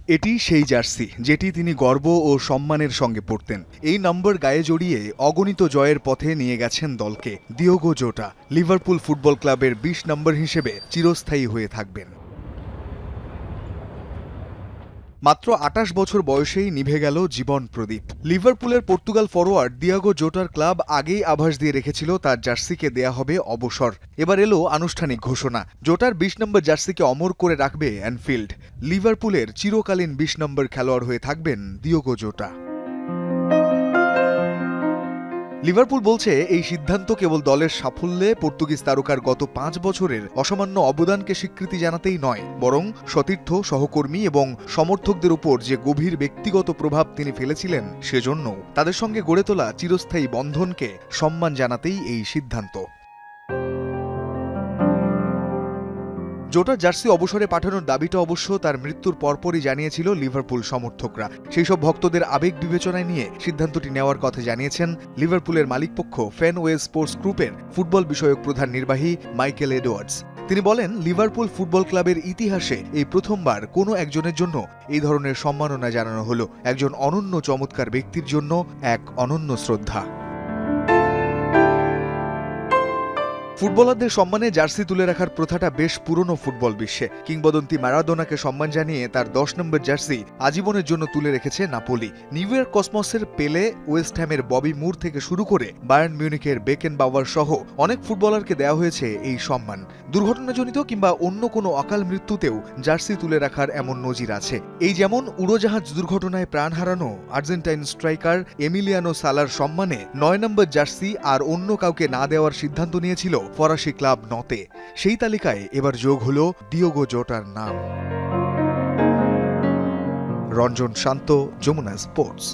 এটি সেই জার্সি যেটি তিনি গর্ব ও সম্মানের সঙ্গে পরতেন। এই নম্বর গায়ে জড়িয়ে অগণিত জয়ের পথে নিয়ে গেছেন দলকে। ডিয়েগো জোটা লিভারপুল ফুটবল ক্লাবের ২০ নম্বর হিসেবে চিরস্থায়ী হয়ে থাকবেন। মাত্র ২৮ বছর বয়সেই নিভে গেল জীবন প্রদীপ। লিভারপুলের পর্তুগাল ফরোয়ার্ড ডিয়েগো জোটার ক্লাব আগেই আভাস দিয়ে রেখেছিল তার জার্সিকে দেয়া হবে অবসর। এবার এলো আনুষ্ঠানিক ঘোষণা, জোটার ২০ নম্বর জার্সিকে অমর করে রাখবে অ্যানফিল্ড। লিভারপুলের চিরকালীন ২০ নম্বর খেলোয়াড় হয়ে থাকবেন ডিয়েগো জোটা। লিভারপুল বলছে এই সিদ্ধান্ত কেবল দলের সাফল্যে পর্তুগিজ তারকার গত ৫ বছরের অসামান্য অবদানকে স্বীকৃতি জানাতেই নয়, বরং সতীর্থ, সহকর্মী এবং সমর্থকদের উপর যে গভীর ব্যক্তিগত প্রভাব তিনি ফেলেছিলেন সেজন্য তাদের সঙ্গে গড়ে তোলা চিরস্থায়ী বন্ধনকে সম্মান জানাতেই এই সিদ্ধান্ত। জোটার জার্সি অবসরে পাঠানোর দাবিটা অবশ্য তার মৃত্যুর পরপরই জানিয়েছিল লিভারপুল সমর্থকরা। সেই সব ভক্তদের আবেগ বিবেচনায় নিয়ে সিদ্ধান্তটি নেওয়ার কথা জানিয়েছেন লিভারপুলের মালিকপক্ষ ফ্যানওয়ে স্পোর্টস গ্রুপের ফুটবল বিষয়ক প্রধান নির্বাহী মাইকেল এডওয়ার্ডস। তিনি বলেন, লিভারপুল ফুটবল ক্লাবের ইতিহাসে এই প্রথমবার কোনো একজনের জন্য এই ধরনের সম্মাননা জানানো হলো। একজন অনন্য চমৎকার ব্যক্তির জন্য এক অনন্য শ্রদ্ধা। ফুটবলারদের সম্মানে জার্সি তুলে রাখার প্রথাটা বেশ পুরনো ফুটবল বিশ্বে। কিংবদন্তি ম্যারাডোনাকে সম্মান জানিয়ে তার ১০ নম্বর জার্সি আজীবনের জন্য তুলে রেখেছে নাপোলি। নিউ ইয়র্ক কসমসের পেলে, ওয়েস্ট হ্যামের ববি মুর থেকে শুরু করে বায়ার্ন মিউনিখের বেকেনবাওয়ার সহ অনেক ফুটবলারকে দেওয়া হয়েছে এই সম্মান। দুর্ঘটনাজনিত কিংবা অন্য কোনো অকাল মৃত্যুতেও জার্সি তুলে রাখার এমন নজির আছে। এই যেমন উড়োজাহাজ দুর্ঘটনায় প্রাণ হারানো আর্জেন্টাইন স্ট্রাইকার এমিলিয়ানো সালার সম্মানে ৯ নম্বর জার্সি আর অন্য কাউকে না দেওয়ার সিদ্ধান্ত নিয়েছিল ফরাসি ক্লাব নতে। সেই তালিকায় এবার যোগ হল ডিয়েগো জোটার নাম। রঞ্জন শান্ত, যমুনা স্পোর্টস।